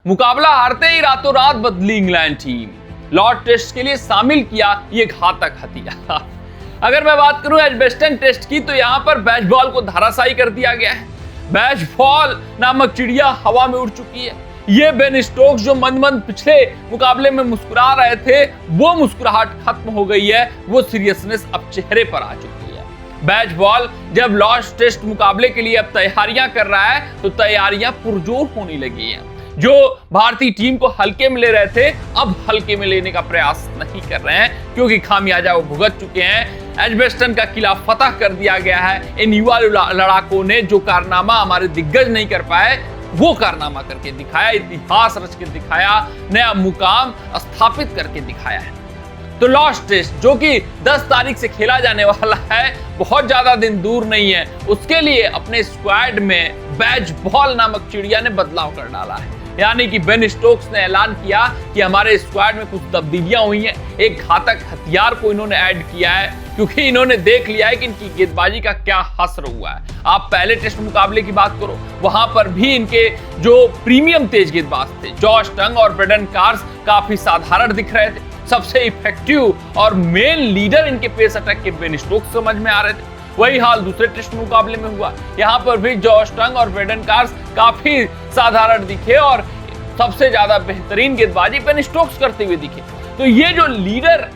मुकाबला हारते ही रातों रात बदली इंग्लैंड टीम। लॉर्ड टेस्ट के लिए शामिल किया ये घातक हथियार। अगर मैं बात करूं एजबेस्टन टेस्ट की तो यहां पर बेसबॉल को धराशायी कर दिया गया है। बेसबॉल नामक चिड़िया हवा में उड़ चुकी है। ये बेन स्टोक्स जो मंद मंद पिछले मुकाबले में मुस्कुरा रहे थे, वो मुस्कुराहट खत्म हो गई है, वो सीरियसनेस अब चेहरे पर आ चुकी है। बेसबॉल जब लॉर्ड टेस्ट मुकाबले के लिए अब तैयारियां कर रहा है तो तैयारियां पुरजोर होने लगी हैं। जो भारतीय टीम को हल्के में ले रहे थे, अब हल्के में लेने का प्रयास नहीं कर रहे हैं, क्योंकि खामियाजा वो भुगत चुके हैं। एजबेस्टन का किला फतह कर दिया गया है। इन युवा लड़ाकों ने जो कारनामा हमारे दिग्गज नहीं कर पाए, वो कारनामा करके दिखाया, इतिहास रच के दिखाया, नया मुकाम स्थापित करके दिखाया है। तो लॉर्ड टेस्ट जो कि 10 तारीख से खेला जाने वाला है, बहुत ज्यादा दिन दूर नहीं है, उसके लिए अपने स्क्वाड में बेसबॉल नामक चिड़िया ने बदलाव कर डाला है। यानी कि बेन स्टोक्स ने ऐलान किया कि हमारे स्क्वाड में कुछ तब्दीलियां हुई हैं। एक घातक हथियार को इन्होंने ऐड किया है, क्योंकि इन्होंने देख लिया है कि इनकी गेंदबाजी का क्या हसर हुआ है। आप पहले टेस्ट मुकाबले की बात करो, वहां पर भी इनके जो प्रीमियम तेज गेंदबाज थे, जॉश टंग और ब्रेडन कार्स, काफी साधारण दिख रहे थे। सबसे इफेक्टिव और मेन लीडर इनके पेस अटैक के बेन स्टोक्स समझ में आ रहे थे। वही हाल दूसरे टेस्ट मुकाबले में हुआ। यहाँ पर भी जॉश टंग और ब्रेडन कार्स काफी साधारण दिखे और सबसे ज्यादा बेहतरीन गेंदबाजी बेन स्टोक्स करते हुए दिखे। तो ये जो लीडर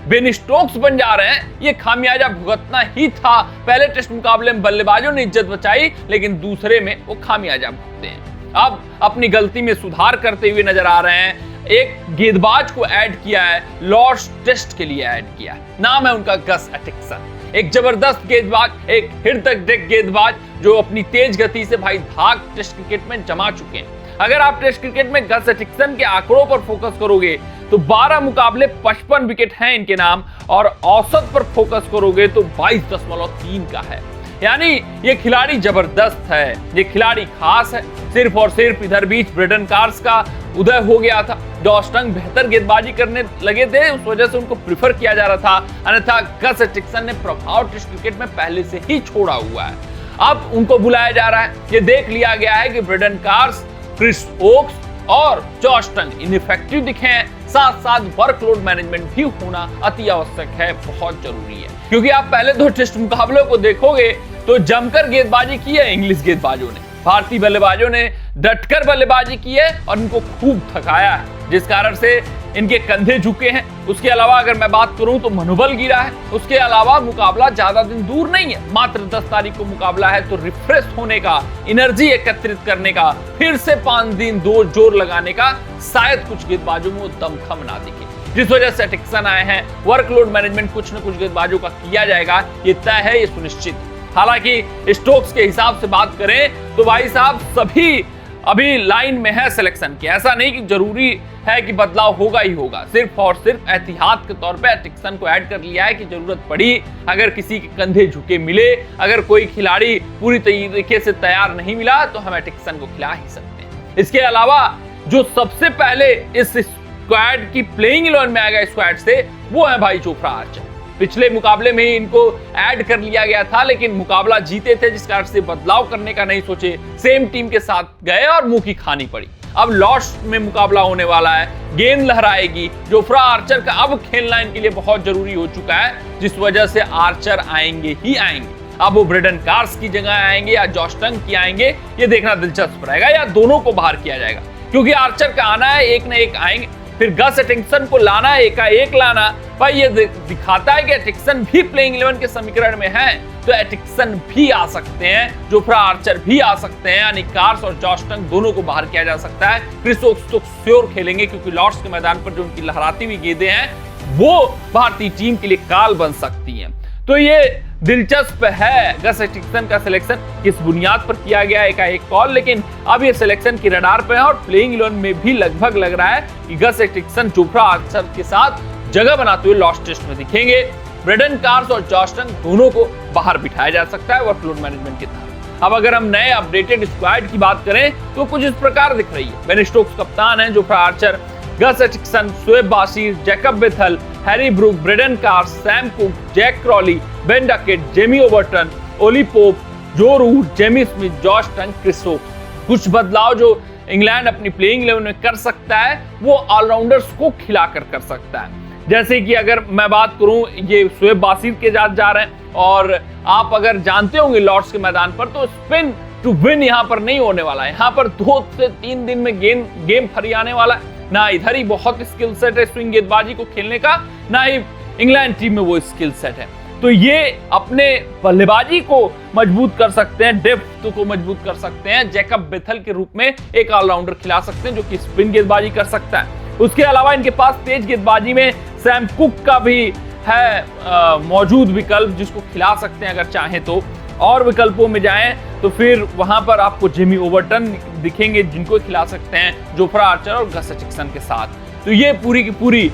बेन स्टोक्स बन जा रहे हैं, ये खामियाजा भुगतना ही था। पहले टेस्ट मुकाबले में बल्लेबाजों ने इज्जत बचाई, लेकिन दूसरे में वो खामियाजा भुगते हैं। अब अपनी गलती में सुधार करते हुए नजर आ रहे हैं। एक गेंदबाज को ऐड किया है, लॉर्ड टेस्ट के लिए ऐड किया है, नाम है उनका गस एटिक्सन। एक जबरदस्त गेंदबाज, एक हृदय गेंदबाज जो अपनी तेज गति से भाई धाक टेस्ट क्रिकेट में जमा चुके हैं। अगर आप टेस्ट क्रिकेट में गस एटिक्सन के आंकड़ों पर फोकस करोगे तो 12 मुकाबले 55 विकेट हैं इनके नाम, और औसत पर फोकस करोगे तो 22.3 का है। यानी ये खिलाड़ी जबरदस्त है, ये खिलाड़ी खास है। सिर्फ और सिर्फ इधर बीच ब्रेडन कार्स का उदय हो गया था। जॉश टंग बेहतर गेंदबाजी करने लगे थे, उस वजह से उनको प्रीफर किया जा रहा था। अन्यथा गस एटिक्सन ने प्रभाव टेस्ट क्रिकेट में पहले से ही छोड़ा हुआ है। अब उनको बुलाया जा रहा है। ये देख लिया गया है कि ब्रेडन कार्स, क्रिस ओक्स और जॉश टंग इनइफेक्टिव दिखे हैं। साथ साथ वर्कलोड मैनेजमेंट भी होना अति आवश्यक है, बहुत जरूरी है। क्योंकि आप पहले 2 टेस्ट मुकाबलों को देखोगे तो जमकर गेंदबाजी की है इंग्लिश गेंदबाजों ने। भारतीय बल्लेबाजों ने डटकर बल्लेबाजी की है और इनको खूब थकाया है, जिस कारण से इनके कंधे झुके हैं। उसके अलावा अगर मैं बात करूं तो मनोबल गिरा है। उसके अलावा मुकाबला ज्यादा दिन दूर नहीं है, मात्र 10 तारीख को मुकाबला है। तो रिफ्रेश होने का, एनर्जी एकत्रित करने का, फिर से 5 दिन जोर लगाने का शायद कुछ गेंदबाजों में दमखम ना दिखे, जिस वजह से एटिक्सन आए हैं। वर्कलोड मैनेजमेंट कुछ न कुछ गेंदबाजों का किया जाएगा, ये तय है, ये सुनिश्चित। हालांकि स्टोक्स के हिसाब से बात करें तो भाई साहब सभी अभी लाइन में है सिलेक्शन के। ऐसा नहीं कि जरूरी है कि बदलाव होगा ही होगा। सिर्फ और सिर्फ एहतियात के तौर पे एटिक्सन को ऐड कर लिया है कि जरूरत पड़ी, अगर किसी के कंधे झुके मिले, अगर कोई खिलाड़ी पूरी तरीके से तैयार नहीं मिला, तो हम एटिक्सन को खिला ही सकते हैं। इसके अलावा जो सबसे पहले इस स्क्वाड की प्लेइंग 11 में आएगा स्क्वाड से, वो है भाई जोफ्रा आर्चर। पिछले मुकाबले में ही इनको ऐड कर लिया गया था, लेकिन मुकाबला जीते थे, जिस कारण से बदलाव करने का नहीं सोचे, सेम टीम के साथ गए और मुंह की खानी पड़ी। अब लॉर्ड्स में मुकाबला होने वाला है, गेंद लहराएगी। जोफ्रा आर्चर का अब खेलना इनके लिए बहुत जरूरी हो चुका है, जिस वजह से आर्चर आएंगे ही आएंगे। अब वो ब्रेडन कार्स की जगह आएंगे या जॉश टंग की आएंगे, ये देखना दिलचस्प रहेगा, या दोनों को बाहर किया जाएगा। क्योंकि आर्चर का आना है, एक न एक आएंगे। फिर गस एटिक्सन को लाना है, एकाएक लाना, भाई ये दिखाता है कि एटिक्सन भी प्लेइंग 11 के समीकरण में है, तो एटिक्सन भी आ सकते हैं, जोफ्रा आर्चर भी आ सकते हैं। यानी कार्स और जॉश टंग दोनों को बाहर किया जा सकता है। क्रिस ओक्स तो श्योर खेलेंगे, क्योंकि लॉर्ड्स के मैदान पर जो उनकी लहराती हुई गेंदें हैं, वो भारतीय टीम के लिए काल बन सकती हैं। तो ये दिलचस्प है गस एटिक्सन का सिलेक्शन किस बुनियाद पर किया गया, एक कॉल, लेकिन अब ये सिलेक्शन की रडार पे है और प्लेइंग 11 में भी लगभग लग रहा है कि गस एटिक्सन जोफ्रा आर्चर के साथ जगह बनाते हुए लॉर्ड टेस्ट में दिखेंगे। ब्रेडन कार्स और जॉश टंग दोनों को बाहर बिठाया जा सकता है वर्कलोड मैनेजमेंट के तहत। अब अगर हम नए अपडेटेड स्क्वाड की बात करें तो कुछ इस प्रकार दिख रही है। बेन स्टोक्स कप्तान है, Jofra Archer, Gus Atkinson, Shoaib Bashir, Jacob Bethell, Harry Brook, Brydon Carse, Sam Cook, Zak Crawley, Ben Duckett, Jamie Overton, Ollie Pope, Joe Root, Jamie Smith, Josh Tongue, Chris Woakes. कुछ बदलाव जो इंग्लैंड अपनी playing 11 में कर सकता है वो ऑलराउंडर्स को खिलाकर कर सकता है। जैसे कि अगर मैं बात करूं, ये शोएब बासिर के साथ जा रहे हैं और आप अगर जानते होंगे लॉर्ड्स के मैदान पर तो स्पिन टू विन यहां पर नहीं होने वाला है। यहां पर 2 से 3 दिन में गेम फरियाने वाला है। ना इधर ही बहुत स्किल सेट है स्विंग गेंदबाजी को खेलने का, ना ही इंग्लैंड टीम में वो स्किल सेट है। तो ये अपने बल्लेबाजी को मजबूत कर सकते हैं, डेप्थ को मजबूत कर सकते हैं। जैकब बेथल के रूप में एक ऑलराउंडर खिला सकते हैं जो कि स्पिन गेंदबाजी कर सकता है। उसके अलावा इनके पास तेज गेंदबाजी में सैम कुक का भी है मौजूद विकल्प जिसको खिला सकते हैं अगर चाहें तो। और विकल्पों में जाएं तो फिर वहां पर आपको जेमी ओवरटन दिखेंगे जिनको खिला सकते हैं जोफ्रा आर्चर और गस एटिक्सन के साथ। तो ये पूरी की पूरी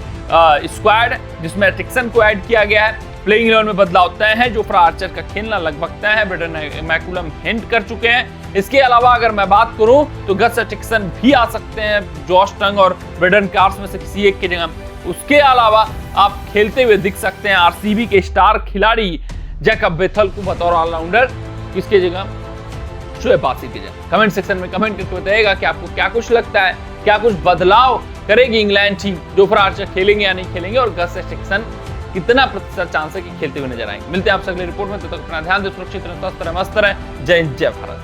स्क्वाड जिसमें एटिक्सन को ऐड किया गया है। प्लेइंग 11 में बदलाव तय है। जोफ्रा आर्चर का खेलना लगभग तय है। ब्रेंडन मैकुलम हिंट कर चुके हैं। इसके अलावा अगर मैं बात करूं तो गस एटिक्सन भी आ सकते हैं जॉश टंग और ब्रेंडन कार्स में से किसी एक की जगह। उसके अलावा आप खेलते हुए दिख सकते हैं आरसीबी के स्टार खिलाड़ी जैकब बेथल को बतौर ऑलराउंडर, किसके जगह शोएब बासिर की जगह। कमेंट सेक्शन में कमेंट करके बताइएगा कि आपको क्या कुछ लगता है, क्या कुछ बदलाव करेगी इंग्लैंड टीम। जोफ्रा आर्चर खेलेंगे या नहीं खेलेंगे और गस एटिक्सन कितना प्रतिशत चांस है कि खेलते हुए नजर आएंगे। मिलते हैं आपसे अगली रिपोर्ट में। तब तक अपना ध्यान दें, सुरक्षित रहें, स्वस्थ रहें, मस्त रहें। जय हिंद, जय भारत।